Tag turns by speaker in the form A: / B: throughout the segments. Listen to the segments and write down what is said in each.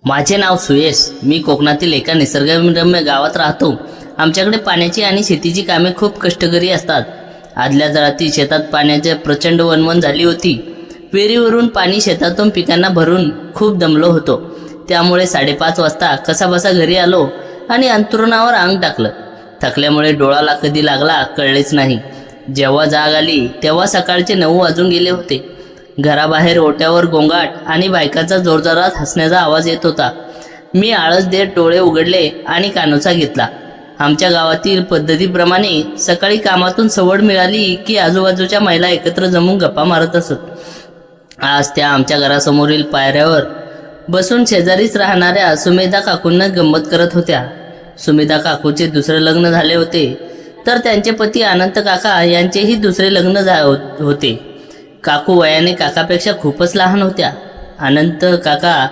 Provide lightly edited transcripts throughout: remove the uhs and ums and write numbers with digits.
A: माझे नाव सुयश. मी कोकणातील एका निसर्गरम्य गावात राहतो. आमच्याकडे पाण्याची आणि शेतीची कामे खूप कष्टकरी असतात. आदल्या जराती शेतात पाण्याची प्रचंड वणवण झाली होती. विहिरीवरून पाणी शेतातून पिकांना भरून खूप दमलो होतो. त्यामुळे 5:30 वाजता कसाबसा घरी आलो आणि अंथरुणावर अंग टाकलं. थकल्यामुळे डोळाला कधी लागला कळलेच नाही. जेव्हा जाग आली तेव्हा सकाळचे 9 वाजून गेले होते. घराबाहेर ओट्यावर गोंगाट आणि बायकाचा जोरजोरात हसण्याचा आवाज येत होता. मी आळस देत डोळे उघडले आणि कानोसा घेतला. आमच्या गावातील पद्धतीप्रमाणे सकाळी कामातून सवड मिळाली की आजूबाजूच्या महिला एकत्र जमून गप्पा मारत असत. आज त्या आमच्या घरासमोरील पायऱ्यावर बसून शेजारीच राहणाऱ्या सुमेधा काकूंना गंमत करत होत्या. सुमेधा काकूचे दुसरे लग्न झाले होते, तर त्यांचे पती अनंत काका यांचेही दुसरे लग्न होते. काकू वयाने काकापेक्षा खूपच लहान होत्या. अनंत काका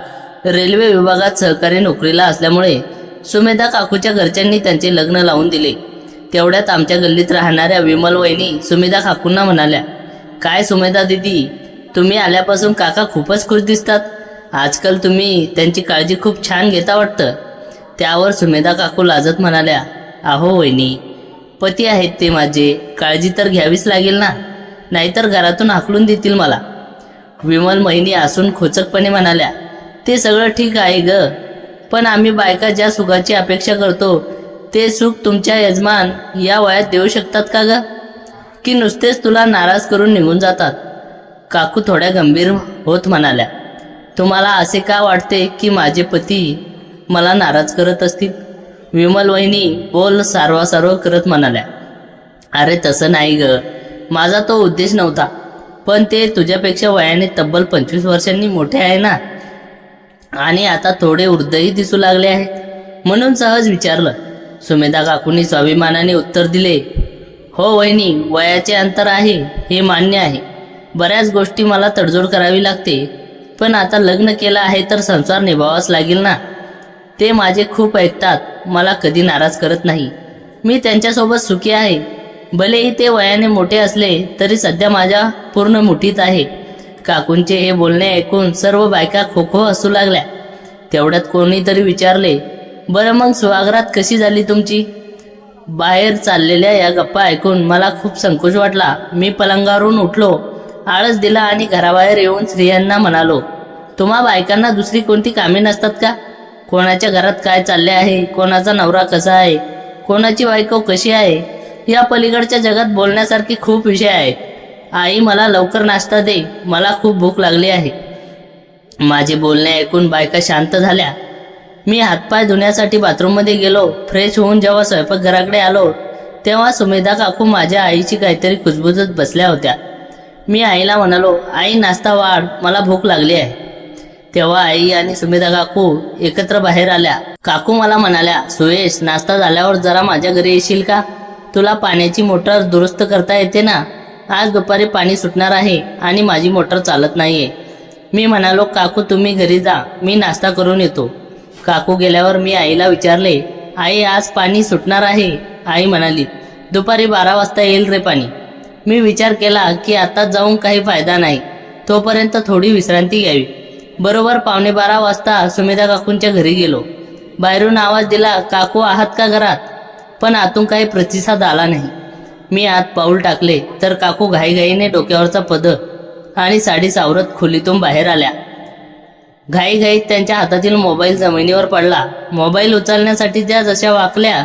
A: रेल्वे विभागात सहकारी नोकरीला असल्यामुळे सुमेधा काकूच्या घरच्यांनी त्यांचे लग्न लावून दिले. तेवढ्यात आमच्या गल्लीत राहणाऱ्या विमल वहिनी सुमेधा काकूंना म्हणाल्या, काय सुमेधा दीदी, तुम्ही आल्यापासून काका खूपच खुश दिसतात. आजकाल तुम्ही त्यांची काळजी खूप छान घेता वाटतं. त्यावर सुमेधा काकू लाजत म्हणाल्या, अहो वहिनी, पती आहेत ते माझे, काळजी तर घ्यावीच लागेल ना, नाहीतर घरातून हाकलून देतील मला. विमल महिनी असून खोचकपणे म्हणाल्या, ते सगळं ठीक आहे ग, पण आम्ही बायका ज्या सुखाची अपेक्षा करतो ते सुख तुमच्या यजमान या वयात देऊ शकतात का ग, की नुसतेच तुला नाराज करून निघून जातात. काकू थोड्या गंभीर होत म्हणाल्या, तुम्हाला असे का वाटते की माझे पती मला नाराज करत असतील. विमल वहिनी बोल सारवासारव करत म्हणाल्या, अरे तसं नाही ग, माझा तो उद्देश नव्हता, पण ते तुझ्यापेक्षा वयाने तब्बल 25 वर्षांनी मोठे आहे ना, आणि आता थोडे वृद्धही दिसू लागले आहेत, म्हणून सहज विचारलं. सुमेधा काकूंनी स्वाभिमानाने उत्तर दिले, हो वहिनी, वयाचे अंतर आहे हे मान्य आहे. बऱ्याच गोष्टी मला तडजोड करावी लागते, पण आता लग्न केलं आहे तर संसार निभावाच लागेल ना. ते माझे खूप ऐकतात, मला कधी नाराज करत नाही. मी त्यांच्यासोबत सुखी आहे. भलेही ते वयाने मोठे असले तरी सध्या माझ्या पूर्ण मुठीत आहे. काकूंचे हे बोलणे ऐकून सर्व बायका खो खो हसू लागल्या. तेवढ्यात कोणीतरी विचारले, बरं मग सुहागरात कशी झाली तुमची. बाहेर चाललेल्या या गप्पा ऐकून मला खूप संकोच वाटला. मी पलंगावरून उठलो, आळस दिला आणि घराबाहेर येऊन स्त्रियांना म्हणालो, तुम्हा बायकांना दुसरी कोणती कामे नसतात का. कोणाच्या घरात काय चालले आहे, कोणाचा नवरा कसा आहे, कोणाची बायको कशी आहे, या पलीकडच्या जगात बोलण्यासारखी खूप विषय आहे. आई, मला लवकर नाश्ता दे, मला खूप भूक लागली आहे. माझे बोलणे ऐकून बायका शांत झाल्या. मी हातपाय धुण्यासाठी बाथरूममध्ये गेलो. फ्रेश होऊन जेव्हा स्वयंपाकघराकडे आलो तेव्हा सुमेधा काकू माझ्या आईची काहीतरी कुजबुजत बसल्या होत्या. मी आईला म्हणालो, आई नाश्ता वाढ, मला भूक लागली आहे. तेव्हा आई आणि सुमेधा काकू एकत्र बाहेर आल्या. काकू मला म्हणाल्या, सुयश, नाश्ता झाल्यावर जरा माझ्या घरी येशील का, तुला पाण्याची मोटर दुरुस्त करता येते ना. आज दुपारी पाणी सुटणार आहे आणि माझी मोटर चालत नाहीये. मी म्हणालो, काकू तुम्ही घरी जा, मी नाश्ता करून येतो. काकू गेल्यावर मी आईला विचारले, आई आज पाणी सुटणार आहे. आई म्हणाली, दुपारी 12 वाजता येईल रे पाणी. मी विचार केला की आता जाऊन काही फायदा नाही, तोपर्यंत थोडी विश्रांती घ्यावी. बरोबर 11:15 वाजता सुमेधा काकूंच्या घरी गेलो. बाहेरून आवाज दिला, काकू आहात का घरात, पण आतून काही प्रतिसाद आला नाही. मी आत पाऊल टाकले तर काकू घाईघाईने डोक्यावरचा पदर आणि साडी सावरत खोलीतून बाहेर आल्या. घाईघाईत त्यांच्या हातातील मोबाईल जमिनीवर पडला. मोबाईल उचलण्यासाठी त्या जशा वाकल्या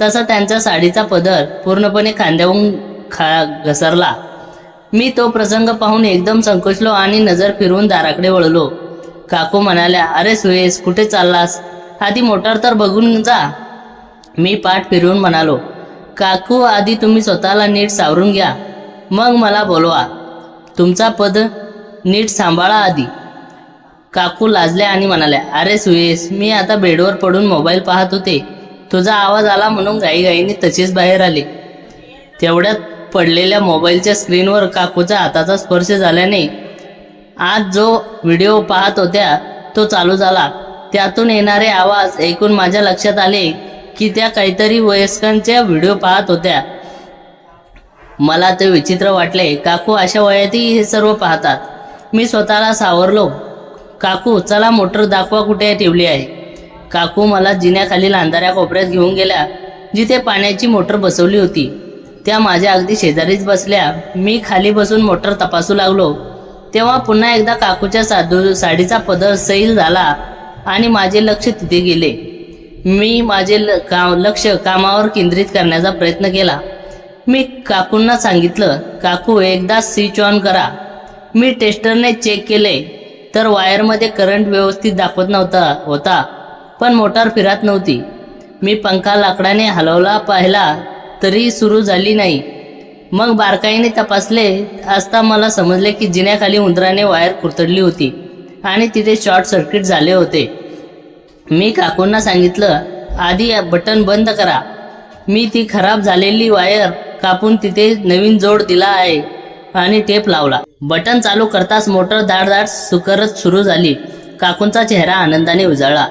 A: तसा त्यांचा साडीचा पदर पूर्णपणे खांद्यावरून घसरला. मी तो प्रसंग पाहून एकदम संकोचलो आणि नजर फिरवून दाराकडे वळलो. काकू म्हणाल्या, अरे सुयश, कुठे चाललास, आधी मोटार तर बघून जा. मी पाठ फिरवून म्हणालो, काकू आधी तुम्ही स्वतःला नीट सावरून घ्या, मग मला बोलवा. तुमचा पद नीट सांभाळा आधी. काकू लाजल्या आणि म्हणाल्या, अरे सुयश, मी आता बेडवर पडून मोबाईल पाहत होते, तुझा आवाज आला म्हणून घाईघाईने तसेच बाहेर आले. तेवढ्यात पडलेल्या मोबाईलच्या स्क्रीनवर काकूच्या हाताचा स्पर्श झाल्याने आज जो व्हिडिओ पाहत होत्या तो चालू झाला. त्यातून येणारे आवाज ऐकून माझ्या लक्षात आले की त्या काहीतरी वयस्कांच्या व्हिडिओ पाहत होत्या. मला ते विचित्र वाटले. काकू अशा वयातही हे सर्व पाहतात. मी स्वतःला सावरलो. काकू चला मोटर दाखवा कुठे ठेवली आहे. काकू मला जिन्याखालील अंधाऱ्या कोपऱ्यात घेऊन गेल्या जिथे पाण्याची मोटर बसवली होती. त्या माझ्या अगदी शेजारीच बसल्या. मी खाली बसून मोटर तपासू लागलो तेव्हा पुन्हा एकदा काकूच्या साडीचा पदर सैल झाला आणि माझे लक्ष तिथे गेले. मी माझे लक्ष कामावर केंद्रित करण्याचा प्रयत्न केला. मी काकूंना सांगितलं, काकू एकदा स्विच ऑन करा. मी टेस्टरने चेक केले तर वायरमध्ये करंट व्यवस्थित दाखवत होता पण मोटार फिरत नव्हती. मी पंखा लाकडाने हलवला पाहिला तरी सुरू झाली नाही. मग बारकाईने तपासले असता मला समजले की जिन्याखाली उंदराने वायर कुरतडली होती आणि तिथे शॉर्ट सर्किट झाले होते. मी काकूंना सांगितलं, आधी बटन बंद करा. मी ती खराब झालेली वायर कापून तिथे नवीन जोड दिला आहे आणि टेप लावला. बटन चालू करताच मोटर धाडधाड सुकरत सुरू झाली. काकूंचा चेहरा आनंदाने उजळला.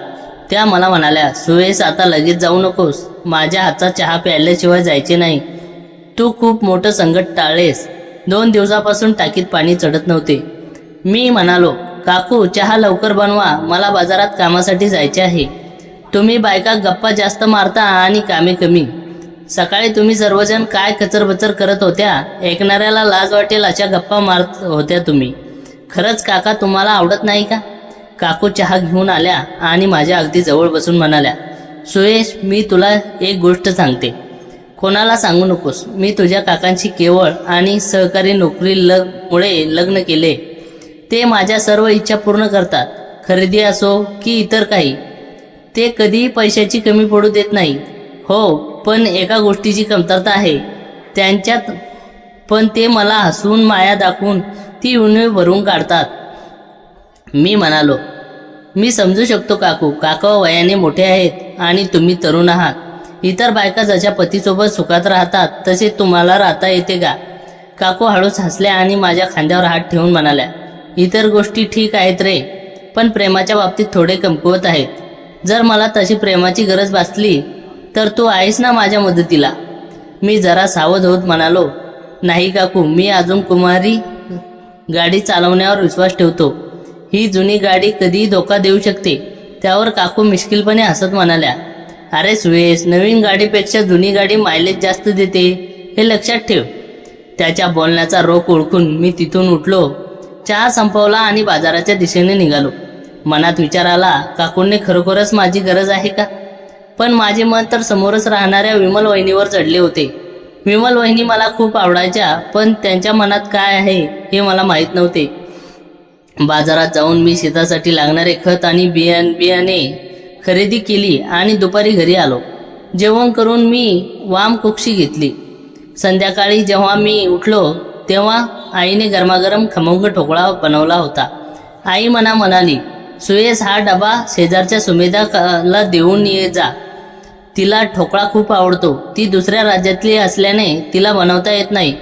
A: त्या मला म्हणाल्या, सुयश आता लगेच जाऊ नकोस. माझ्या हातचा चहा प्यायल्याशिवाय जायचे नाही. तू खूप मोठं संकट टाळलेस. 2 दिवसापासून टाकीत पाणी चढत नव्हते. मी म्हणालो, काकू चहा लवकर बनवा, मला बाजारात कामासाठी जायचे आहे. तुम्ही बायका गप्पा जास्त मारता आणि कामे कमी. सकाळी तुम्ही सर्वजण काय कचरबचर करत होत्या, ऐकणाऱ्याला लाज वाटेल अशा गप्पा मारत होत्या तुम्ही. खरंच काका तुम्हाला आवडत नाही का? काकू चहा घेऊन आल्या आणि माझ्या अगदी जवळ बसून म्हणाल्या, सुयश मी तुला एक गोष्ट सांगते, कोणाला सांगू नकोस. मी तुझ्या काकांशी केवळ आणि सहकारी नोकरीमुळे लग्न केले. ते माझ्या सर्व इच्छा पूर्ण करतात, खरेदी असो की इतर काही. ते कधीही पैशाची कमी पडू देत नाही. हो, पण एका गोष्टीची कमतरता आहे त्यांच्यात. पण ते मला हसवून माया दाखवून ती उणीव भरून काढतात. मी म्हणालो, मी समजू शकतो काकू. काका वयाने मोठे आहेत आणि तुम्ही तरुण आहात. इतर बायका जशा पतीसोबत सुखात राहतात तसे तुम्हाला राहता येते का? काकू हळूच हसल्या आणि माझ्या खांद्यावर हात ठेवून म्हणाल्या, इतर गोष्टी ठीक आहेत रे, पण प्रेमाच्या बाबतीत थोडे कमकुवत आहेत. जर मला तशी प्रेमाची गरज भासली तर तू आहेस ना माझ्या मदतीला. मी जरा सावध होत म्हणालो, नाही काकू, मी अजून कुमारी. गाडी चालवण्यावर विश्वास ठेवतो. ही जुनी गाडी कधीही धोका देऊ शकते. त्यावर काकू मिश्किलपणे हसत म्हणाल्या, अरे सुयश, नवीन गाडीपेक्षा जुनी गाडी मायलेज जास्त देते, हे लक्षात ठेव. त्याच्या बोलण्याचा रोख ओळखून मी तिथून उठलो, चहा संपवला आणि बाजाराच्या दिशेने निघालो. मनात विचार आला, काकूंनी खरोखरच माझी गरज आहे का? पण माझे मन तर समोरच राहणाऱ्या विमल वहिनीवर चढले होते. विमल वहिनी मला खूप आवडायच्या, पण त्यांच्या मनात काय आहे हे मला माहीत नव्हते. बाजारात जाऊन मी शेतासाठी लागणारे खत आणि बियाणे खरेदी केली आणि दुपारी घरी आलो. जेवण करून मी वामकुक्षी घेतली. संध्याकाळी जेव्हा मी उठलो तेव्हा आईने गरमागरम खमंग ठोकळा बनवला होता. आई म्हणाली, सुयश हा डबा शेजारच्या सुमेधाला देऊन ये जा. तिला ठोकळा खूप आवडतो. ती दुसऱ्या राज्यातली असल्याने तिला बनवता येत नाही.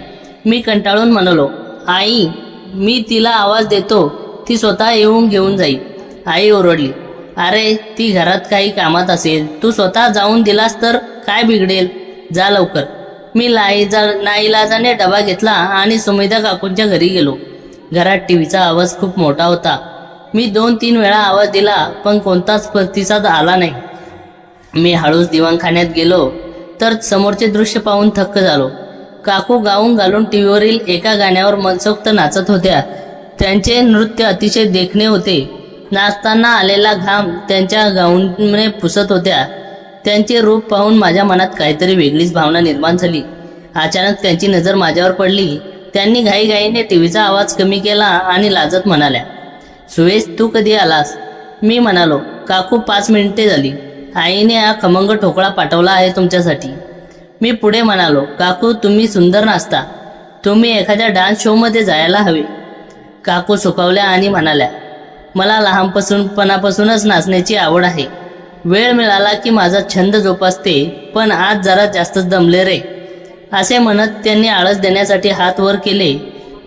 A: मी कंटाळून म्हणालो, आई मी तिला आवाज देतो, ती स्वतः येऊन घेऊन जाईल. आई ओरडली, अरे ती घरात काही कामात असेल, तू स्वतः जाऊन दिलास तर काय बिघडेल, जा लवकर. मी नाईलाजाने डबा घेतला आणि सुमेधा काकूंच्या घरी गेलो. घरात टीव्हीचा आवाज खूप मोठा होता. मी 2-3 वेळा आवाज दिला पण कोणताच प्रतिसाद आला नाही. मी हळूच दिवाणखान्यात गेलो तर समोरचे दृश्य पाहून थक्क झालो. काकू गाऊन घालून टीव्हीवरील एका गाण्यावर मनसोक्त नाचत होत्या. त्यांचे नृत्य अतिशय देखणे होते. नाचताना आलेला घाम त्यांच्या गाऊनने पुसत होत्या. त्यांचे रूप पाहून माझ्या मनात काहीतरी वेगळीच भावना निर्माण झाली. अचानक त्यांची नजर माझ्यावर पडली. त्यांनी घाईघाईने टीव्हीचा आवाज कमी केला आणि लाजत म्हणाल्या, सुयश तू कधी आलास? मी म्हणालो, काकू 5 मिनिटे झाली. आईने हा खमंग ठोकळा पाठवला आहे तुमच्यासाठी. मी पुढे म्हणालो, काकू तुम्ही सुंदर नाचता. तुम्ही एखाद्या डान्स शोमध्ये जायला हवे. काकू सुखावल्या आणि म्हणाल्या, मला लहानपणापासूनच नाचण्याची आवड आहे. वेळ मिळाला की माझा छंद जोपासते, पण आज जरा जास्तच दमले रे. असे म्हणत त्यांनी आळस देण्यासाठी हात वर केले.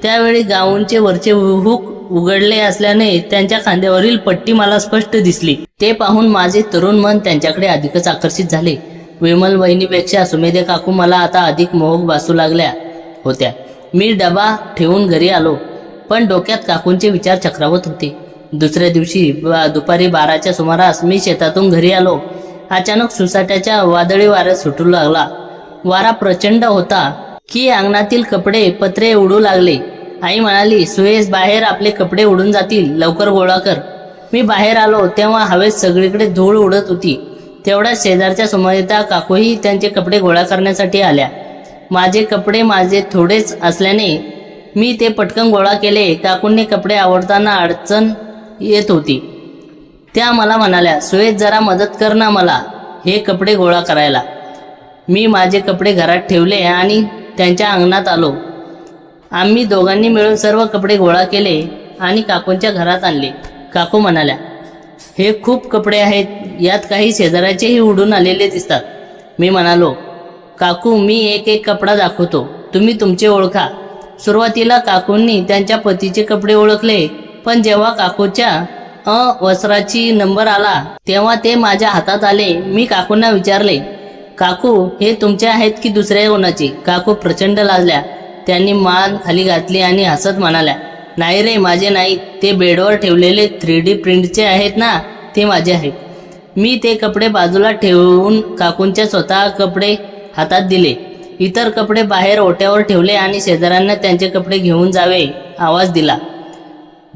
A: त्यावेळी गाऊनचे वरचे हुक उघडले असल्याने त्यांच्या खांद्यावरील पट्टी मला स्पष्ट दिसली. ते पाहून माझे तरुण मन त्यांच्याकडे अधिकच आकर्षित झाले. विमल वहिनीपेक्षा सुमेधे काकू मला आता अधिक मोहक भासू लागल्या होत्या. मी डबा ठेवून घरी आलो, पण डोक्यात काकूंचे विचार चक्रावत होते. दुसऱ्या दिवशी दुपारी 12च्या सुमारास मी शेतातून घरी आलो. अचानक सुसाट्याच्या वादळी वाऱ्यात सुटू लागला. वारा प्रचंड होता की अंगणातील कपडे पत्रे उडू लागले. आई म्हणाली, सुयश, बाहेर आपले कपडे उडून जातील, लवकर गोळा कर. मी बाहेर आलो तेव्हा हवेत सगळीकडे धूळ उडत होती. तेवढ्याच शेजारच्या सुमयता काकूही त्यांचे कपडे गोळा करण्यासाठी आल्या. माझे कपडे थोडेच असल्याने मी ते पटकन गोळा केले. काकूंनी कपडे आवडताना अडचण येत होती. त्या मला म्हणाल्या, सुयश, जरा मदत कर ना मला हे कपडे गोळा करायला. मी माझे कपडे घरात ठेवले आणि त्यांच्या अंगणात आलो. आम्ही दोघांनी मिळून सर्व कपडे गोळा केले आणि काकूंच्या घरात आणले. काकू म्हणाल्या, हे खूप कपडे आहेत, यात काही शेजाऱ्याचेही उडून आलेले दिसतात. मी म्हणालो, काकू, मी एक एक कपडा दाखवतो, तुम्ही तुमचे ओळखा. सुरुवातीला काकूंनी त्यांच्या पतीचे कपडे ओळखले, पण जेव्हा काकूच्या वस्त्राची नंबर आला तेव्हा ते माझ्या हातात आले. मी काकूंना विचारले, काकू, हे तुमचे आहेत की दुसऱ्या कोणाचे? काकू प्रचंड लाजल्या. त्यांनी मान खाली घातली आणि हसत म्हणाल्या, नाही रे, माझे नाहीत, ते बेडवर ठेवलेले 3D प्रिंटचे आहेत ना, ते माझे आहेत. मी ते कपडे बाजूला ठेवून काकूंच्या स्वतः कपडे हातात दिले. इतर कपडे बाहेर ओट्यावर ठेवले आणि शेजाऱ्यांना त्यांचे कपडे घेऊन जावे आवाज दिला.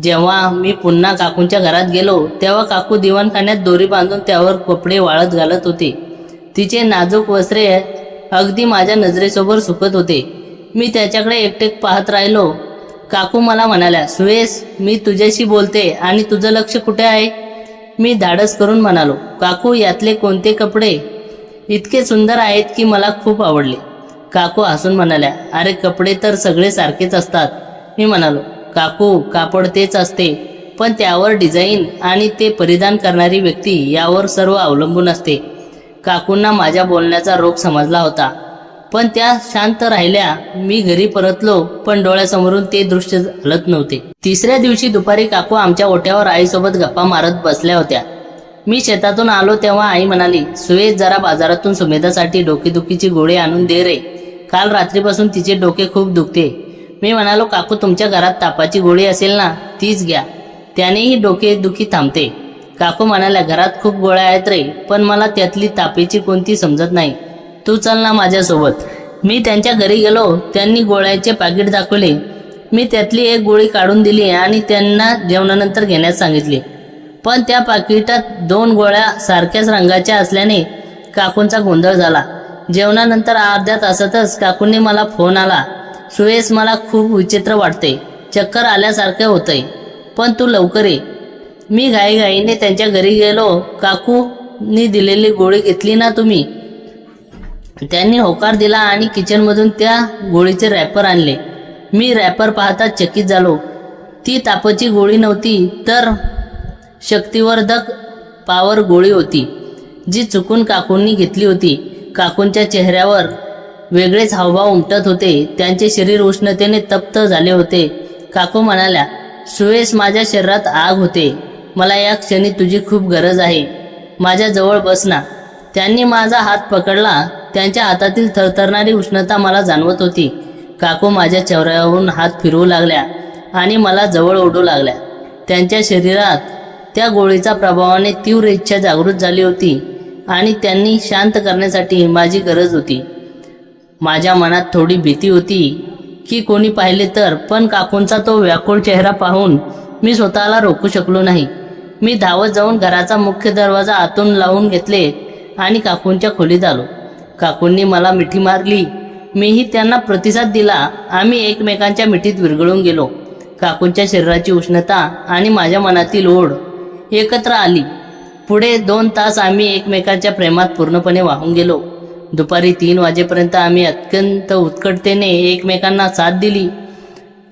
A: जेव्हा मी पुन्हा काकूंच्या घरात गेलो तेव्हा काकू दिवाणखान्यात दोरी बांधून त्यावर कपडे वाळत घालत होते. तिचे नाजूक वस्त्रे अगदी माझ्या नजरेसमोर सुकत होते. मी त्याच्याकडे एकटेक पाहत राहिलो. काकू मला म्हणाल्या, सुयश, मी तुझ्याशी बोलते आणि तुझं लक्ष कुठे आहे? मी धाडस करून म्हणालो, काकू, यातले कोणते कपडे इतके सुंदर आहेत की मला खूप आवडले. काकू हसून म्हणाल्या, अरे, कपडे तर सगळे सारखेच असतात. मी म्हणालो, काकू, कापड तेच असते, पण त्यावर डिझाईन आणि ते परिधान करणारी व्यक्ती यावर सर्व अवलंबून असते. काकूंना माझ्या बोलण्याचा रोग समजला होता, पण त्या शांत राहिल्या. मी घरी परतलो, पण डोळ्यासमोरून ते दृश्य हलत नव्हते. तिसऱ्या दिवशी दुपारी काकू आमच्या ओट्यावर आईसोबत गप्पा मारत बसल्या होत्या. मी शेतातून आलो तेव्हा आई म्हणाली, सुयश, जरा बाजारातून सुमेधासाठी डोकेदुखीची गोळी आणून दे रे, काल रात्रीपासून तिचे डोके खूप दुखते. मी म्हणालो, काकू, तुमच्या घरात तापाची गोळी असेल ना, तीच घ्या, त्यानेही डोकेदुखी थांबते. काकू म्हणाल्या, घरात खूप गोळ्या आहेत रे, पण मला त्यातली तापेची कोणती समजत नाही, तू चल ना माझ्यासोबत. मी त्यांच्या घरी गेलो. त्यांनी गोळ्याचे पाकिट दाखवले. मी त्यातली एक गोळी काढून दिली आणि त्यांना जेवणानंतर घेण्यास सांगितले. पण त्या पाकिटात 2 गोळ्या सारख्याच रंगाच्या असल्याने काकूंचा गोंधळ झाला. जेवणानंतर अर्ध्या तासातच काकूंनी मला फोन आला, सुयश, मला खूप विचित्र वाटते, चक्कर आल्यासारखे होतंय, पण तू लवकर ये. मी घाईघाईने त्यांच्या घरी गेलो. काकूंनी दिलेली गोळी घेतली ना तुम्ही? त्यांनी होकार दिला आणि किचनमधून त्या गोळीचे रॅपर आणले. मी रॅपर पाहताच चकित झालो. ती तापाची गोळी नव्हती, तर शक्तिवर्धक पावर गोळी होती, जी चुकून काकूंनी घेतली होती. काकूंच्या चेहऱ्यावर वेगळेच हावभाव उमटत होते. त्यांचे शरीर उष्णतेने तप्त झाले होते. काकू म्हणाल्या, सुयश, माझ्या शरीरात आग होते, मला या क्षणी तुझी खूप गरज आहे, माझ्या जवळ बस ना. त्यांनी माझा हात पकडला. त्यांच्या हातातील थरथरणारी उष्णता मला जाणवत होती. काकू माझ्या चेहऱ्यावरून हात फिरवू लागल्या आणि मला जवळ ओढू लागल्या. त्यांच्या शरीरात त्या गोळीच्या प्रभावाने तीव्र इच्छा जागृत झाली होती आणि त्यांनी शांत करण्यासाठी माझी गरज होती. माझ्या मनात थोडी भीती होती की कोणी पाहिले तर, पण काकूंचा तो व्याकुळ चेहरा पाहून मी स्वतःला रोखू शकलो नाही. मी धावत जाऊन घराचा मुख्य दरवाजा आतून लावून घेतले आणि काकूंच्या खोलीत आलो. काकूंनी मला मिठी मारली. मीही त्यांना प्रतिसाद दिला. आम्ही एकमेकांच्या मिठीत विरघळून गेलो. काकूंच्या शरीराची उष्णता आणि माझ्या मनातील ओढ एकत्र आली. पुढे 2 तास आम्ही एकमेकांच्या प्रेमात पूर्णपणे वाहून गेलो. दुपारी 3 वाजेपर्यंत आम्ही अत्यंत उत्कटतेने एकमेकांना साथ दिली.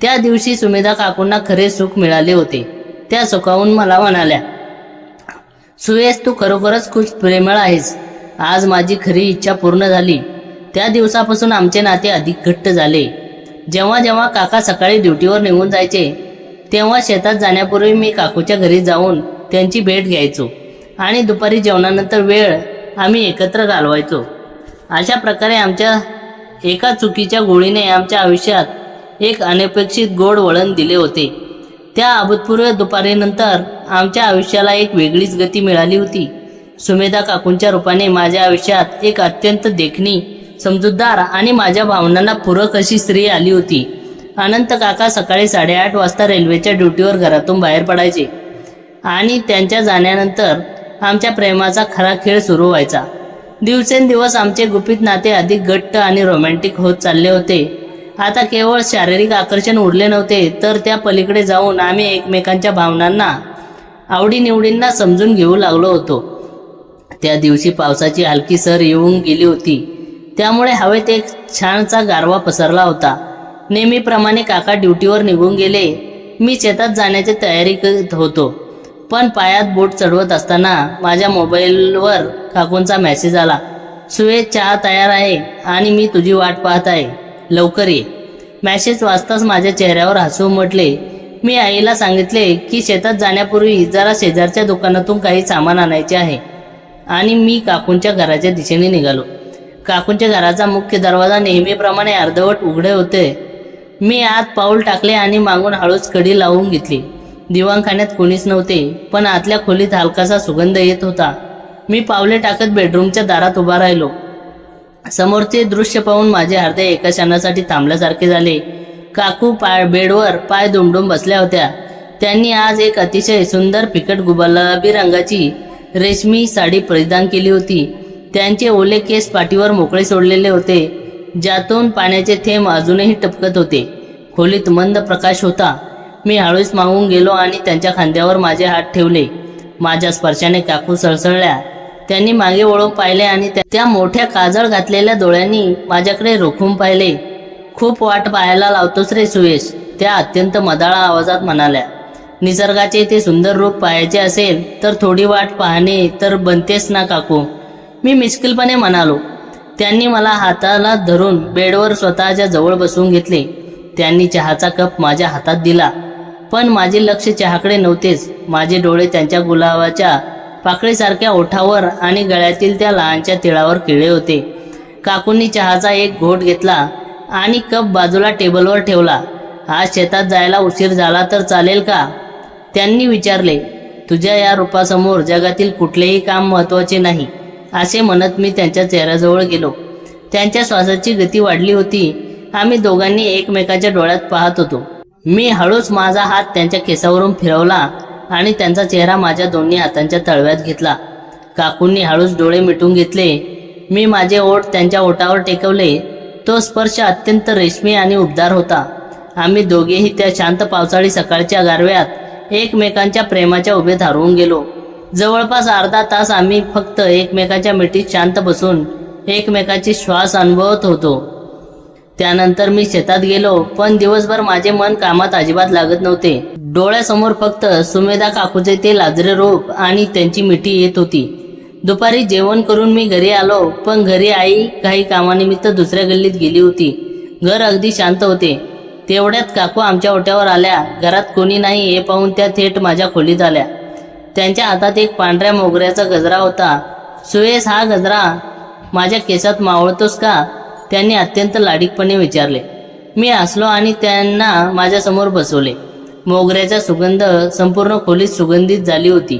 A: त्या दिवशी सुमेधा काकूंना खरे सुख मिळाले होते. त्या सुखावून मला म्हणाल्या, सुयश, तू खरोखरच खूप प्रेमळ आहेस. आज माझी खरी इच्छा पूर्ण झाली. त्या दिवसापासून आमचे नाते अधिक घट्ट झाले. जेव्हा जेव्हा काका सकाळी ड्युटीवर निघून जायचे तेव्हा शेतात जाण्यापूर्वी मी काकूच्या घरी जाऊन त्यांची भेट घ्यायचो आणि दुपारी जेवणानंतर वेळ आम्ही एकत्र घालवायचो. अशा प्रकारे आमच्या एका चुकीच्या गोळीने आमच्या आयुष्यात एक अनपेक्षित गोड वळण दिले होते. त्या अभूतपूर्व दुपारीनंतर आमच्या आयुष्याला एक वेगळीच गती मिळाली होती. सुमेधा काकूंच्या रूपाने माझ्या आयुष्यात एक अत्यंत देखणी, समजूतदार आणि माझ्या भावनांना पूरक अशी स्त्री आली होती. अनंत काका सकाळी 8:30 वाजता रेल्वेच्या ड्युटीवर घरातून बाहेर पडायचे आणि त्यांच्या जाण्यानंतर आमच्या प्रेमाचा खरा खेळ सुरू व्हायचा. दिवसेंदिवस आमचे गुपित नाते अधिक घट्ट आणि रोमॅन्टिक होत चालले होते. आता केवळ शारीरिक आकर्षण उरले नव्हते, तर त्या पलीकडे जाऊन आम्ही एकमेकांच्या भावनांना, आवडीनिवडींना समजून घेऊ लागलो होतो. त्या दिवशी पावसाची हलकी सर येऊन गेली होती, त्यामुळे हवेत एक छानसा गारवा पसरला होता. नेहमीप्रमाणे काका ड्युटीवर निघून गेले. मी शेतात जाण्याची तयारी करत होतो, पण पायात बोट चढवत असताना माझ्या मोबाईलवर काकूंचा मेसेज आला. सुयश, चहा तयार आहे आणि मी तुझी वाट पाहत आहे, लवकर ये. मेसेज वाचताच माझ्या चेहऱ्यावर हसू उमटले. मी आईला सांगितले की शेतात जाण्यापूर्वी जरा शेजारच्या दुकानातून काही सामान आणायचे आहे आणि मी काकूंच्या घराच्या दिशेने निघालो. काकूंच्या घराचा मुख्य दरवाजा नेहमीप्रमाणे अर्धवट उघडे होते. मी आत पाऊल टाकले आणि मागून हळूच कडी लावून घेतली. दिवाणखान्यात कोणीच नव्हते, पण आतल्या खोलीत हलकासा सुगंध येत होता. मी पावले टाकत बेडरूमच्या दारात उभा राहिलो. समोरचे दृश्य पाहून माझे हृदय एका क्षणासाठी थांबल्यासारखे झाले. काकू बेडवर पाय दुमडून बसल्या होत्या. त्यांनी आज एक अतिशय सुंदर फिकट गुलाबी रंगाची रेशमी साडी परिधान केली होती. त्यांचे ओले केस पाठीवर मोकळे सोडलेले होते, ज्यातून पाण्याचे थेंब अजूनही टपकत होते. खोलीत मंद प्रकाश होता. मी हळूच मागून गेलो आणि त्यांच्या खांद्यावर माझे हात ठेवले. माझ्या स्पर्शाने काकू सळसळल्या. त्यांनी मागे वळून पाहिले आणि त्या मोठ्या काजळ घातलेल्या डोळ्यांनी माझ्याकडे रोखून पाहिले. खूप वाट पाहायला लावतोस रे सुयश, त्या अत्यंत मदाळा आवाजात म्हणाल्या. निसर्गाचे ते सुंदर रूप पाहायचे असेल तर थोडी वाट पाहणे तर बनतेस ना काकू, मी मिश्किलपणे म्हणालो. त्यांनी मला हाताला धरून बेडवर स्वतःच्या जवळ बसवून घेतले. त्यांनी चहाचा कप माझ्या हातात दिला, पण माझे लक्ष चहाकडे नव्हतेच. माझे डोळे त्यांच्या गुलाबाच्या पाकळीसारख्या ओठावर आणि गळ्यातील त्या लहानच्या तिळावर खिळले होते. काकूंनी चहाचा एक घोट घेतला आणि कप बाजूला टेबलवर ठेवला. आज शेतात जायला उशीर झाला तर चालेल का, त्यांनी विचारले. तुझ्या या रूपासमोर जगातील कुठलेही काम महत्त्वाचे नाही, असे म्हणत मी त्यांच्या चेहऱ्याजवळ गेलो. त्यांच्या श्वासाची गती वाढली होती. आम्ही दोघांनी एकमेकाच्या डोळ्यात पाहत होतो. मी हळूच माझा हात त्यांच्या केसावरून फिरवला आणि त्यांचा चेहरा माझ्या दोन्ही हातांच्या तळव्यात घेतला. काकूंनी हळूच डोळे मिटून घेतले. मी माझे ओठ त्यांच्या ओठावर टेकवले. तो स्पर्श अत्यंत रेशमी आणि उबदार होता. आम्ही दोघेही त्या शांत पावसाळी सकाळच्या गारव्यात एकमेकांच्या प्रेमाच्या उभेत हरवून गेलो. जवळपास अर्धा तास आम्ही फक्त एकमेकांच्या मिठीत शांत बसून एकमेकांची श्वास अनुभवत होतो. त्यानंतर मी शेतात गेलो, पण दिवसभर माझे मन कामात अजिबात लागत नव्हते. डोळ्यासमोर फक्त सुमेधा काकूचे ते लाजरे रूप आणि त्यांची मिठी येत होती. दुपारी जेवण करून मी घरी आलो, पण घरी आई काही कामानिमित्त दुसऱ्या गल्लीत गेली होती. घर अगदी शांत होते. तेवढ्यात काकू आमच्या ओट्यावर आल्या. घरात कोणी नाही हे पाहून त्या थेट माझ्या खोलीत आल्या. त्यांच्या हातात एक पांढऱ्या मोगऱ्याचा गजरा होता. सुयश, हा गजरा माझ्या केसात मावळतोस का, त्यांनी अत्यंत लाडीकपणे विचारले. मी हसलो आणि त्यांना माझ्यासमोर बसवले. मोगऱ्याचा सुगंध संपूर्ण खोलीत सुगंधित झाली होती.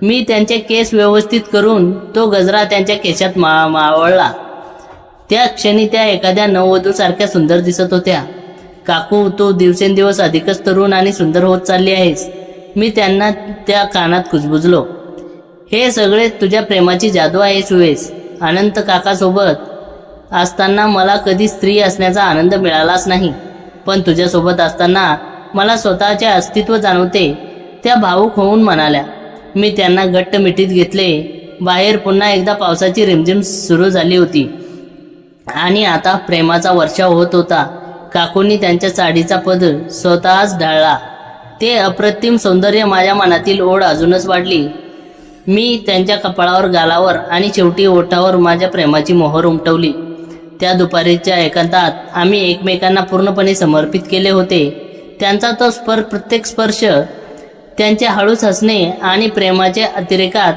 A: मी त्यांचे केस व्यवस्थित करून तो गजरा त्यांच्या केसात मावळला. त्या क्षणी त्या एखाद्या नववधूसारख्या सुंदर दिसत होत्या. काकू, तू दिवसेंदिवस अधिकच तरुण आणि सुंदर होत चालली आहेस, मी त्यांना त्या कानात कुजबुजलो. हे सगळे तुझ्या प्रेमाची जादू आहे सुयश. अनंत काकासोबत असताना मला कधी स्त्री असण्याचा आनंद मिळालाच नाही, पण तुझ्यासोबत असताना मला स्वतःचे अस्तित्व जाणवते, त्या भावूक होऊन म्हणाल्या. मी त्यांना घट्ट मिठीत घेतले. बाहेर पुन्हा एकदा पावसाची रिमझिम सुरू झाली होती आणि आता प्रेमाचा वर्षाव होत होता. काकूंनी त्यांच्या साडीचा पदर स्वतःच ढाळला. ते अप्रतिम सौंदर्य माझ्या मनातील ओढ अजूनच वाढली. मी त्यांच्या कपाळावर, गालावर आणि शेवटी ओठावर माझ्या प्रेमाची मोहर उमटवली. त्या दुपारीच्या एकांतात आम्ही एकमेकांना पूर्णपणे समर्पित केले होते. त्यांचा तो प्रत्येक स्पर्श, त्यांचे हळूच हसणे आणि प्रेमाच्या अतिरेकात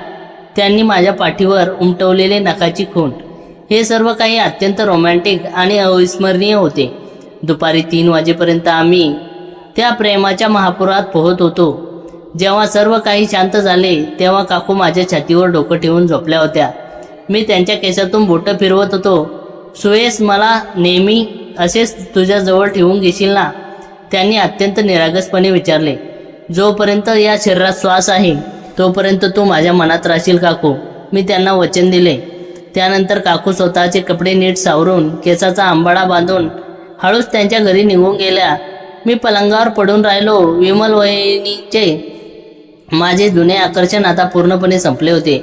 A: त्यांनी माझ्या पाठीवर उमटवलेले नखाची खूण, हे सर्व काही अत्यंत रोमॅन्टिक आणि अविस्मरणीय होते. दुपारी 3 वाजेपर्यंत आम्ही त्या प्रेमाच्या महापुरात पोहत होतो. जेव्हा सर्व काही शांत झाले तेव्हा काकू माझ्या छातीवर डोकं ठेवून झोपल्या होत्या. मी त्यांच्या केसातून बोटं फिरवत होतो. सुयश, मला नेहमी असेच तुझ्याजवळ ठेवून घेशील ना? त्यांनी अत्यंत निरागसपणे विचारले. जोपर्यंत या शरीरात श्वास आहे तोपर्यंत तू माझ्या मनात राहशील काकू, मी त्यांना वचन दिले. त्यानंतर काकू स्वतःचे कपडे नीट सावरून केसाचा आंबाडा बांधून हळूच त्यांच्या घरी निघून गेल्या. मी पलंगावर पडून राहिलो. विमल वहिनीचे माझे जुने आकर्षण आता पूर्णपणे संपले होते,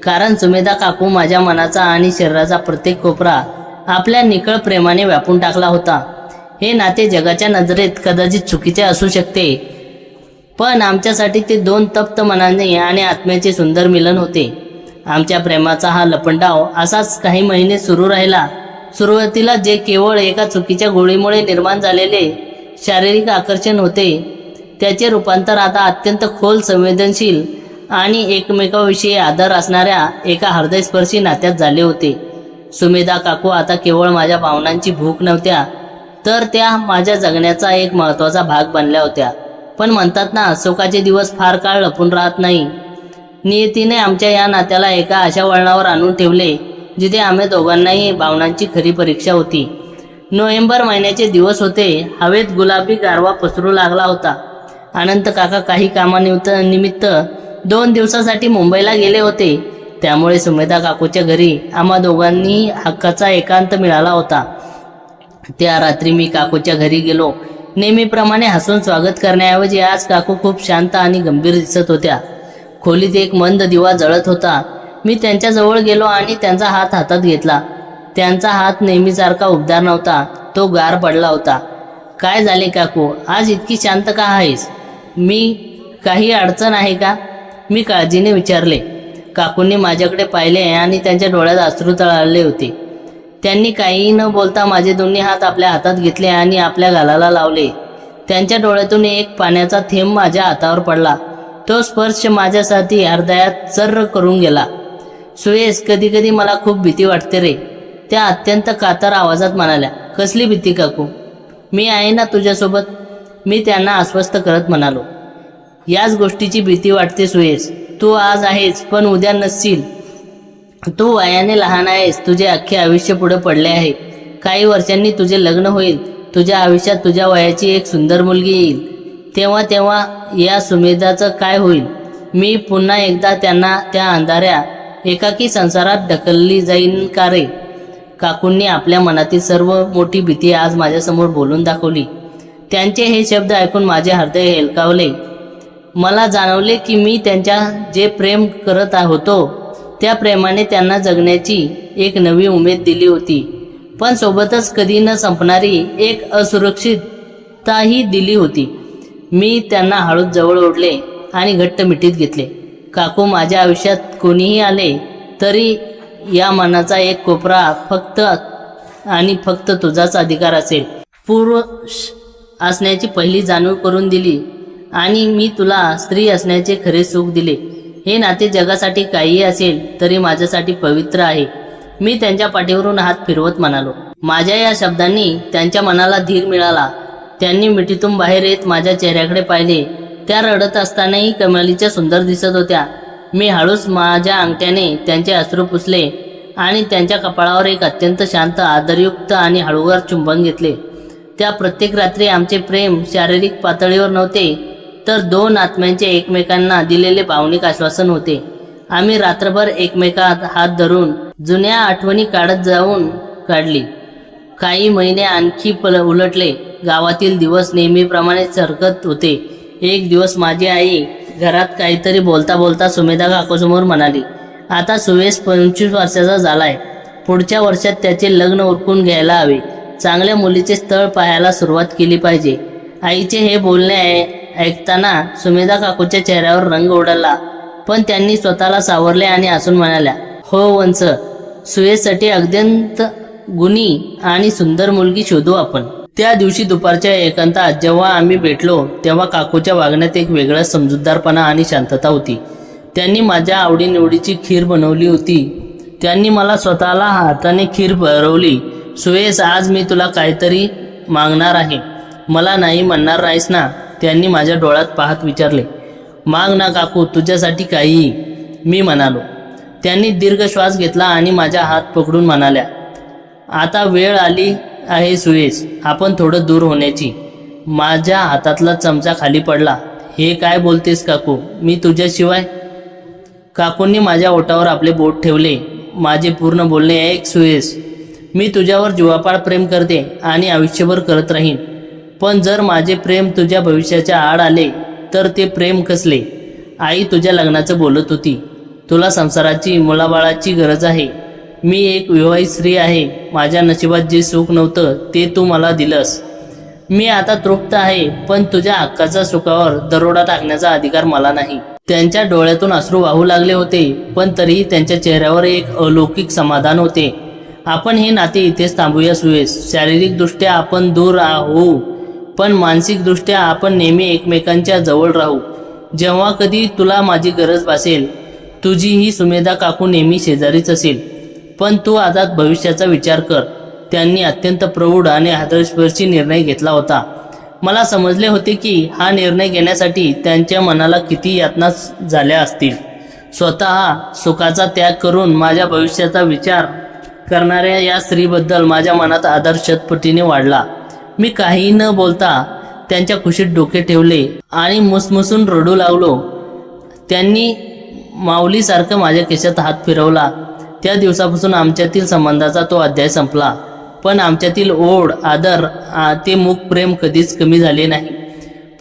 A: कारण सुमेधा काकू माझ्या मनाचा आणि शरीराचा प्रत्येक कोपरा आपल्या निखळ प्रेमाने व्यापून टाकला होता. हे नाते जगाच्या नजरेत कदाचित चुकीचे असू शकते, पण आमच्यासाठी ते दोन तप्त मनाने आणि आत्म्याचे सुंदर मिलन होते. आमच्या प्रेमाचा हा लपंडाव असाच काही महिने सुरू राहिला. सुरुवातीला जे केवळ एका चुकीच्या गोळीमुळे निर्माण झालेले शारीरिक आकर्षण होते, त्याचे रूपांतर आता अत्यंत खोल, संवेदनशील आणि एकमेकाविषयी आदर असणाऱ्या एका हृदयस्पर्शी नात्यात झाले होते. सुमेधा काकू आता केवळ माझ्या भावनांची भूक नव्हत्या, तर त्या माझ्या जगण्याचा एक महत्त्वाचा भाग बनल्या होत्या. पण म्हणतात ना, सुखाचे दिवस फार काळ लपून राहत नाही. नियतीने आमच्या या नात्याला एका अशा वळणावर आणून ठेवले जिथे आम्ही दोघांनाही भावनांची खरी परीक्षा होती. नोव्हेंबर महिन्याचे दिवस होते. हवेत गुलाबी गारवा पसरू लागला होता. अनंत काका काही कामानिमित्त 2 दिवसासाठी मुंबईला गेले होते, त्यामुळे सुमेधा काकूच्या घरी आम्हा दोघांनी हक्काचा एकांत मिळाला होता. त्या रात्री मी काकूच्या घरी गेलो. नेहमीप्रमाणे हसून स्वागत करण्याऐवजी आज काकू खूप शांत आणि गंभीर दिसत होत्या. खोलीत एक मंद दिवा जळत होता. मी त्यांच्याजवळ गेलो आणि त्यांचा हात हातात घेतला. त्यांचा हात नेहमीसारखा उबदार नव्हता, तो गार पडला होता. काय झाले काकू, आज इतकी शांत का आहेस? काही अडचण आहे का? मी काळजीने विचारले. काकूंनी माझ्याकडे पाहिले आणि त्यांच्या डोळ्यात अश्रू तळाले होते. त्यांनी काही न बोलता माझे दोन्ही हात आपल्या हातात घेतले आणि आपल्या गालाला लावले. त्यांच्या डोळ्यातून एक पाण्याचा थेंब माझ्या हातावर पडला. तो स्पर्श माझ्यासाठी हृदयात चर्र करून गेला. सुयश, कधी कधी मला खूप भीती वाटते रे, त्या अत्यंत कातर आवाजात म्हणाल्या. कसली भीती काकू? मी आहे ना तुझ्यासोबत, मी त्यांना आश्वस्त करत म्हणालो. याच गोष्टीची भीती वाटते सुयश. तू आज आहेस पण उद्या नसशील. तू वयाने लहान आहेस, तुझे अख्खे आयुष्य पुढे पडले आहे. काही वर्षांनी तुझे लग्न होईल, तुझ्या आयुष्यात तुझ्या वयाची एक सुंदर मुलगी येईल. तेव्हा या सुमेधाचं काय होईल? मी पुन्हा एकदा त्यांना त्या अंधाऱ्या एकाकी संसारात ढकलली जाईन का रे? काकूंनी आपल्या मनातील सर्व मोठी भीती आज माझ्यासमोर बोलून दाखवली. त्यांचे हे शब्द ऐकून माझे हृदय हेलकावले. मला जाणवले की मी त्यांच्या जे प्रेम करत होतो त्या प्रेमाने त्यांना जगण्याची एक नवी उमेद दिली होती, पण सोबतच कधी न संपणारी एक असुरक्षितताही दिली होती. मी त्यांना हळूच जवळ ओढले आणि घट्ट मिठीत घेतले. काकू, माझ्या आयुष्यात कोणीही आले तरी या मनाचा एक कोपरा फक्त तुझाच अधिकार असेल. पुरुष असण्याची पहिली जाणीव करून दिली आणि मी तुला स्त्री असण्याचे खरे सुख दिले. हे नाते जगासाठी काहीही असेल तरी माझ्यासाठी पवित्र आहे, मी त्यांच्या पाठीवरून हात फिरवत म्हणालो. माझ्या या शब्दांनी त्यांच्या मनाला धीर मिळाला. त्यांनी मिठीतून बाहेर येत माझ्या चेहऱ्याकडे पाहिले. त्या रडत असतानाही कमालीच्या सुंदर दिसत होत्या. मी हळूच माझ्या अंगठ्याने त्यांचे अश्रू पुसले आणि त्यांच्या कपाळावर एक अत्यंत शांत, आदरयुक्त आणि हळूवार चुंबन घेतले. त्या प्रत्येक रात्री आमचे प्रेम शारीरिक पातळीवर नव्हते, तर 2 आत्म्यांचे एकमेकांना दिलेले भावनिक आश्वासन होते. आम्ही रात्रभर एकमेकात हात धरून जुन्या आठवणी काढली. काही महिने आणखी उलटले. गावातील दिवस नेहमीप्रमाणे सरकत होते. एक दिवस माझी आई घरात काहीतरी बोलता बोलता सुमेधा काकूसमोर म्हणाली, आता सुयश 25 वर्षाचा झालाय, पुढच्या वर्षात त्याचे लग्न उरकून घ्यायला हवे. चांगल्या मुलीचे स्थळ पाहायला सुरुवात केली पाहिजे. आईचे हे बोलणे ऐकताना सुमेधा काकूच्या चेहऱ्यावर रंग उडाला, पण त्यांनी स्वतःला सावरले आणि हसून म्हणाल्या, हो वंश, सुयशसाठी अत्यंत गुणी आणि सुंदर मुलगी शोधू आपण. त्या दिवशी दुपारच्या एकांतात जेव्हा आम्ही भेटलो तेव्हा काकूच्या वागण्यात एक वेगळा समजूतदारपणा आणि शांतता होती. त्यांनी माझ्या आवडीनिवडीची खीर बनवली होती. त्यांनी मला स्वतःला हाताने खीर भरवली. सुयश, आज मी तुला काहीतरी मागणार आहे. मला नाही म्हणणार नाहीस ना? त्यांनी माझ्या डोळ्यात पाहत विचारले. माग ना काकू, तुझ्यासाठी काहीही, मी म्हणालो. त्यांनी दीर्घ श्वास घेतला आणि माझा हात पकडून म्हणाल्या, आता वेळ आली आहे सुयश, आपण थोडं दूर होण्याची. माझ्या हातातला चमचा खाली पडला. हे काय बोलतेस काकू, मी तुझ्याशिवाय? काकूंनी माझ्या ओठावर आपले बोट ठेवले. माझे पूर्ण बोलणे ऐक सुयश, मी तुझ्यावर जीवापाड प्रेम करते आणि आयुष्यभर करत राहीन. पण जर माझे प्रेम तुझ्या भविष्याच्या आड आले तर ते प्रेम कसले? आई तुझ्या लग्नाचं बोलत होती. तुला संसाराची, मुलाबाळाची गरज आहे. मी एक विवाहित स्त्री आहे. माझ्या नशिबात जे सुख नव्हतं ते तू मला दिलंस. मी आता तृप्त आहे, पण तुझ्या हक्काच्या सुखावर दरोडा टाकण्याचा अधिकार मला नाही. त्यांच्या डोळ्यातून अश्रू वाहू लागले होते, पण तरीही त्यांच्या चेहऱ्यावर एक अलौकिक समाधान होते. आपण हे नाते इथेच थांबूया सुयश. शारीरिकदृष्ट्या आपण दूर होऊ, पण मानसिकदृष्ट्या आपण नेहमी एकमेकांच्या जवळ राहू. जेव्हा कधी तुला माझी गरज भासेल, तुझी ही सुमेधा काकू नेहमी शेजारीच असेल. पण तू आता भविष्याचा विचार कर. त्यांनी अत्यंत प्रौढ आणि हृदयस्पर्शी निर्णय घेतला होता. मला समजले होते की हा निर्णय घेण्यासाठी त्यांच्या मनाला किती यातना झाल्या असतील. स्वतः सुखाचा त्याग करून माझ्या भविष्याचा विचार करणाऱ्या या स्त्रीबद्दल माझ्या मनात आदर शतपटीने वाढला. मी काही न बोलता त्यांच्या कुशीत डोके ठेवले आणि मुसमुसून रडू लागलो. त्यांनी माऊलीसारखं माझ्या केशात हात फिरवला. त्या दिवसापासून आमच्यातील संबंधाचा तो अध्याय संपला. पण आमच्यातील ओढ, आदर, ते मूक प्रेम कधीच कमी झाले नाही.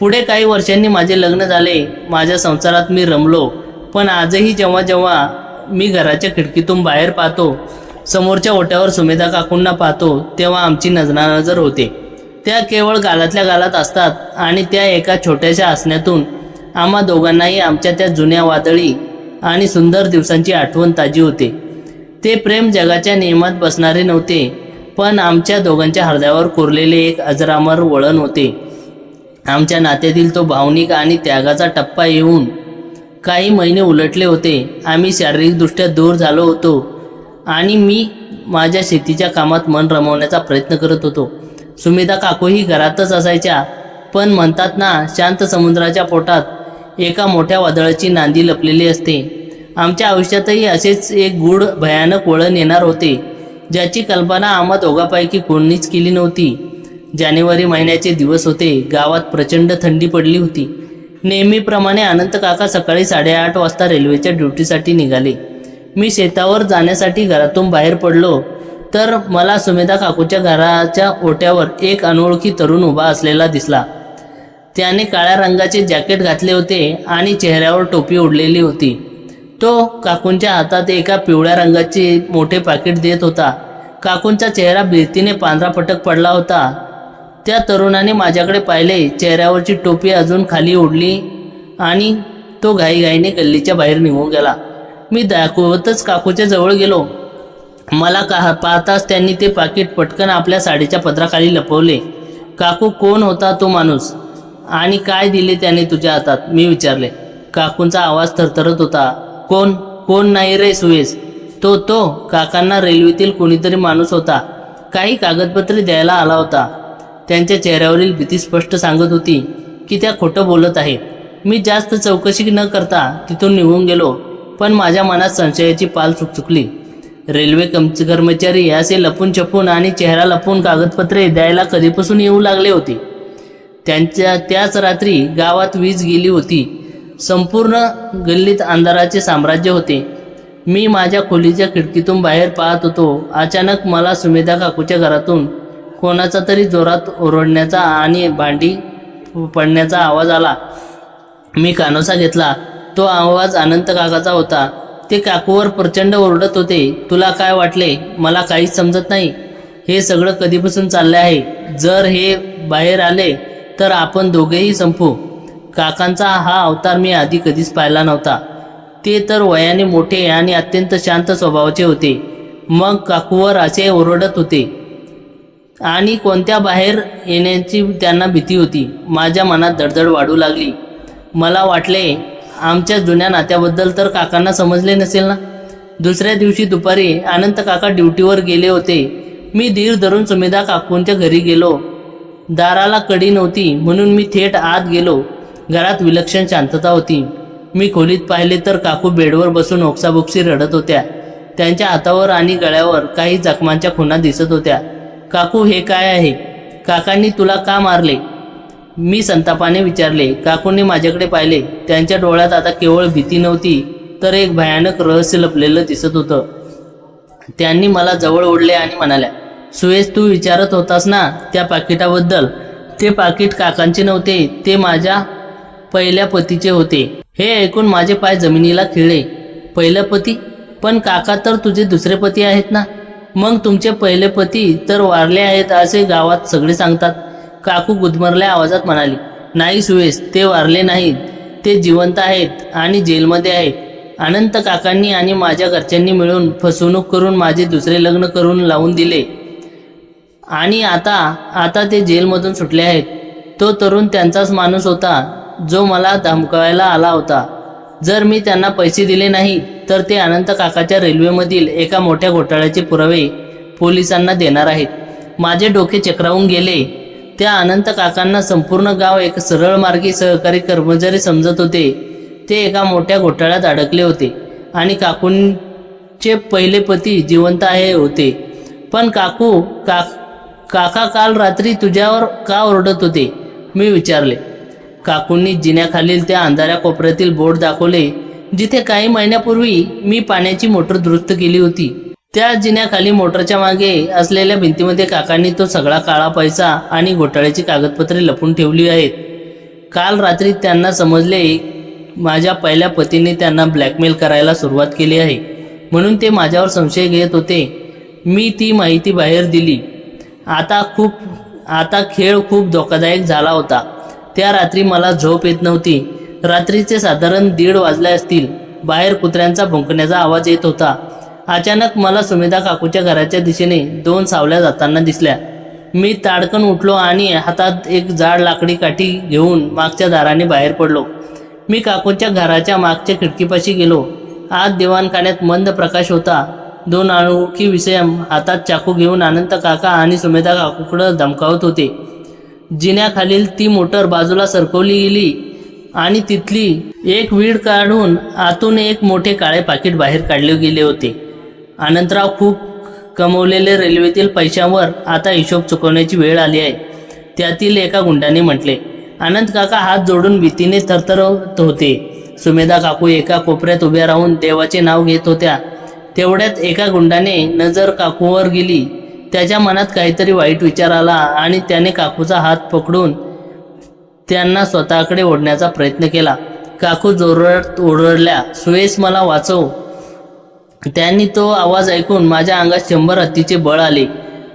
A: पुढे काही वर्षांनी माझे लग्न झाले. माझ्या संसारात मी रमलो. पण आजही जेव्हा जेव्हा मी घराच्या खिडकीतून बाहेर पाहतो, समोरच्या ओट्यावर सुमेधा काकूंना पाहतो, तेव्हा आमची नजरानजर होते. त्या केवळ गालातल्या गालात असतात आणि त्या एका छोट्याशा हसण्यातून आम्हा दोघांनाही आमच्या त्या जुन्या वादळी आणि सुंदर दिवसांची आठवण ताजी होते. ते प्रेम जगाच्या नियमात बसणारे नव्हते, पण आमच्या दोघांच्या हृदयावर कोरलेले एक अजरामर वळण होते. आमच्या नात्यातील तो भावनिक आणि त्यागाचा टप्पा येऊन काही महिने उलटले होते. आम्ही शारीरिकदृष्ट्या दूर झालो होतो आणि मी माझ्या शेतीच्या कामात मन रमवण्याचा प्रयत्न करत होतो. सुमेधा काकूही घरातच असायच्या. पण म्हणतात ना, शांत समुद्राच्या पोटात एका मोठ्या वादळाची नांदी लपलेली असते. आमच्या आयुष्यातही असेच एक गूढ भयानक वळण येणार होते, ज्याची कल्पना आम्हा दोघांपैकी कोणीच केली नव्हती. जानेवारी महिन्याचे दिवस होते. गावात प्रचंड थंडी पडली होती. नेहमीप्रमाणे अनंत काका सकाळी 8:30 वाजता रेल्वेच्या ड्युटीसाठी निघाले. मी शेतावर जाण्यासाठी घरातून बाहेर पडलो तर मला सुमेधा काकूच्या घराच्या ओट्यावर एक अनोळखी तरुण उभा असलेला दिसला. त्याने काळ्या रंगाचे जॅकेट घातले होते आणि चेहऱ्यावर टोपी ओढलेली होती. तो काकूंच्या हातात एका पिवळ्या रंगाचे मोठे पाकिट देत होता. काकूंचा चेहरा भीतीने पांढरा फटक पडला होता. त्या तरुणाने माझ्याकडे पाहिले. चेहऱ्यावरची टोपी अजून खाली ओढली आणि तो घाईघाईने गल्लीच्या बाहेर निघून गेला. मी दाखवतच काकूच्या जवळ गेलो. मला पाहताच त्यांनी ते पाकिट पटकन आपल्या साडीच्या पदराखाली लपवले. काकू, कोण होता तो माणूस आणि काय दिले त्याने तुझ्या हातात? मी विचारले. काकूंचा आवाज थरथरत होता. कोण नाही रे सुयश, तो काकांना रेल्वेतील कोणीतरी माणूस होता. काही कागदपत्रे द्यायला आला होता. त्यांच्या चेहऱ्यावरील भीती स्पष्ट सांगत होती की त्या खोटं बोलत आहेत. मी जास्त चौकशी न करता तिथून निघून गेलो. पण माझ्या मनात संशयाची पाल चुकचुकली. रेल्वे कर्मचारी असे लपून छपून आणि चेहरा लपून कागदपत्रे द्यायला कधीपासून येऊ लागले होते? त्याच रात्री गावात वीज गेली होती. संपूर्ण गल्लीत अंधाराचे साम्राज्य होते. मी माझ्या खोलीच्या खिडकीतून बाहेर पाहत होतो. अचानक मला सुमेधा काकूच्या घरातून कोणाचा तरी जोरात ओरडण्याचा आणि भांडी पडण्याचा आवाज आला. मी कानोसा घेतला. तो आवाज अनंत काकाचा होता. ते काकूवर प्रचंड ओरडत होते. तुला काय वाटले? मला काहीच समजत नाही. हे सगळं कधीपासून चालले आहे? जर हे बाहेर आले तर आपण दोघेही संपू. काकांचा हा अवतार मी आधी कधीच पाहिला नव्हता. ते तर वयाने मोठे आणि अत्यंत शांत स्वभावाचे होते. मग काकूवर असे ओरडत होते आणि कोणत्या बाहेर येण्याची त्यांना भीती होती. माझ्या मनात धडधड वाढू लागली. मला वाटले आमच्या जुन्या नात्याबद्दल तर काकांना समजले नसेल ना. दुसऱ्या दिवशी दुपारी अनंत काका ड्युटीवर गेले होते. मी धीर धरून सुमेधा काकूंच्या घरी गेलो. दाराला कडी नव्हती म्हणून मी थेट आत गेलो. घरात विलक्षण शांतता होती. मी खोलीत पाहिले तर काकू बेडवर बसून ओक्साबोक्शी रडत होत्या. त्यांच्या हातावर आणि गळ्यावर काही जखमांच्या खुणा दिसत होत्या. काकू, हे काय आहे? काकांनी तुला का मारले? मी संतापाने विचारले. काकूंनी माझ्याकडे पाहिले. त्यांच्या डोळ्यात आता केवळ भीती नव्हती तर एक भयानक रहस्य लपलेलं दिसत होतं. त्यांनी मला जवळ ओढले आणि म्हणाल्या, सुयश, तू विचारत होतास ना त्या पाकिटाबद्दल? ते पाकिट काकांचे नव्हते, ते माझ्या पहिल्या पतीचे होते. हे ऐकून माझे पाय जमिनीला खिळले. पहिलं पती? पण काका तर तुझे दुसरे पती आहेत ना? मग तुमचे पहिले पती तर वारले आहेत असे गावात सगळे सांगतात. काकू गुदमरल्या आवाजात म्हणाली, नाही सुयश, ते वारले नाहीत. ते जिवंत आहेत आणि जेलमध्ये आहेत. अनंत काकांनी आणि माझ्या घरच्यांनी मिळून फसवणूक करून माझे दुसरे लग्न करून लावून दिले आणि आता ते जेलमधून सुटले आहेत. तो तरुण त्यांचाच माणूस होता जो मला धमकावायला आला होता. जर मी त्यांना पैसे दिले नाही तर ते अनंत काकाच्या रेल्वेमधील एका मोठ्या घोटाळ्याचे पुरावे पोलिसांना देणार आहेत. माझे डोके चक्रावून गेले. त्या अनंत काकांना संपूर्ण गाव एक सरळ मार्गी सहकारी कर्मचारी समजत होते. ते एका मोठ्या घोटाळ्यात अडकले होते आणि काकूंचे पहिले पती जिवंत आहे होते. पण काका काल रात्री तुझ्यावर का ओरडत होते? मी विचारले. काकूंनी जिन्याखालील त्या अंधाऱ्या कोपऱ्यातील बोर्ड दाखवले जिथे काही महिन्यापूर्वी मी पाण्याची मोटर दुरुस्त केली होती. त्या जिन्याखाली मोटरच्या मागे असलेल्या भिंतीमध्ये काकांनी तो सगळा काळा पैसा आणि घोटाळ्याची कागदपत्रे लपून ठेवली आहेत. काल रात्री त्यांना समजले माझ्या पहिल्या पतीने त्यांना ब्लॅकमेल करायला सुरुवात केली आहे म्हणून ते माझ्यावर संशय घेत होते. मी ती माहिती बाहेर दिली. आता खेळ खूप धोकादायक झाला होता. त्या रात्री मला झोप येत नव्हती. रात्रीचे साधारण 1:30 वाजले असतील. बाहेर कुत्र्यांचा भुंकण्याचा आवाज येत होता. अचानक मला सुमेधा काकूच्या घराच्या दिशेने 2 सावल्या जाताना दिसल्या. मी ताडकन उठलो आणि हातात एक जाड लाकडी काठी घेऊन मागच्या दाराने बाहेर पडलो. मी काकूच्या घराच्या मागच्या खिडकीपाशी गेलो. आत दिवाणखान्यात मंद प्रकाश होता. 2 अनोळखी विषम हातात चाकू घेऊन अनंत काका आणि सुमेधा काकूकडे धमकावत होते. जिन्याखालील ती मोटर बाजूला सरकवली गेली आणि तिथली एक वीड काढून आतून एक मोठे काळे पाकिट बाहेर काढले गेले होते. अनंतराव, खूप कमवलेले रेल्वेतील पैशांवर आता हिशोब चुकवण्याची वेळ आली आहे, त्यातील एका गुंडाने म्हटले. अनंत काका हात जोडून भीतीने थरथरत होते. सुमेधा काकू एका कोपऱ्यात उभ्या राहून देवाचे नाव घेत होत्या. तेवढ्यात एका गुंडाने नजर काकूवर गेली. त्याच्या मनात काहीतरी वाईट विचार आला आणि त्याने काकूचा हात पकडून त्यांना स्वतःकडे ओढण्याचा प्रयत्न केला. काकू जोरात ओरडल्या, सुयश, मला वाचव. त्यांनी तो आवाज ऐकून माझ्या अंगात 100 हत्तीचे बळ आले.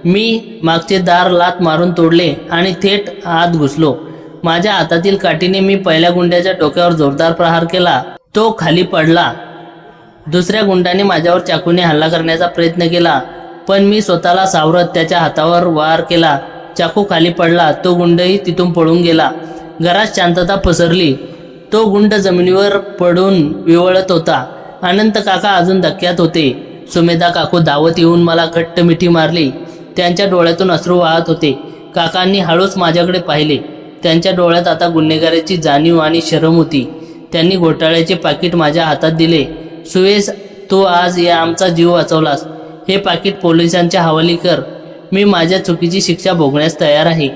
A: मी मागचे दार लाथ मारून तोडले आणि थेट आत घुसलो. माझ्या हातातील काठीने मी पहिल्या गुंड्याच्या डोक्यावर जोरदार प्रहार केला. तो खाली पडला. दुसऱ्या गुंडाने माझ्यावर चाकूने हल्ला करण्याचा प्रयत्न केला पण मी स्वतःला सावरत त्याच्या हातावर वार केला. चाकू खाली पडला. तो गुंडही तिथून पळून गेला. घरात शांतता पसरली. तो गुंड जमिनीवर पडून विवळत होता. अनंत काका अजून धक्क्यात होते. सुमेधा काकू धावत येऊन मला घट्ट मिठी मारली. त्यांच्या डोळ्यातून अश्रू वाहत होते. काकांनी हळूच माझ्याकडे पाहिले. त्यांच्या डोळ्यात आता गुन्हेगाराची जाणीव आणि शरम होती. त्यांनी घोटाळ्याचे पाकिट माझ्या हातात दिले. सुयश, तू आज आमचा जीव वाचवलास. हे पाकिट पोलिसांच्या हवाली कर. मी माझ्या चुकीची शिक्षा भोगण्यास तयार आहे.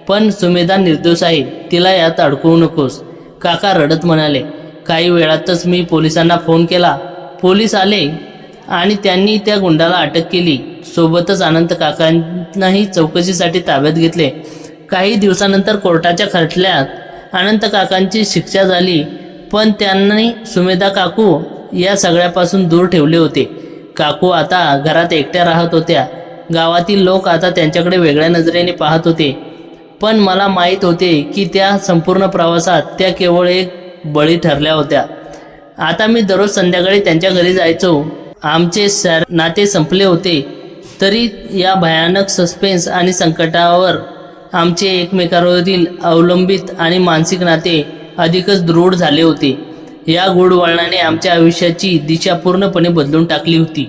A: पण सुमेधा निर्दोष आहे. तिला यात अडकवू नकोस. काका रडत म्हणाले. काही वेळातच मी पोलिसांना फोन केला. पोलीस आले आणि त्यांनी त्या गुंडाला अटक केली. सोबतच अनंत काकांनाही चौकशीसाठी ताब्यात घेतले. काही दिवसानंतर कोर्टाच्या खटल्यात अनंत काकांची शिक्षा झाली पण त्यांनी सुमेधा काकू या सगळ्यापासून दूर ठेवले होते. काकू आता घरात एकट्या राहत होत्या. गावातील लोक आता त्यांच्याकडे वेगळ्या नजरेने पाहत होते. पण मला माहीत होते की त्या संपूर्ण प्रवासात त्या केवळ एक बळी ठरल्या होत्या. आता मी दररोज संध्याकाळी त्यांच्या घरी जायचो. आमचे नाते संपले होते तरी या भयानक सस्पेन्स आणि संकटावर आमचे एकमेकांवरील अवलंबित आणि मानसिक नाते अधिकच दृढ झाले होते. या गूढ वळणाने आमच्या आयुष्याची दिशा पूर्णपणे बदलून टाकली होती.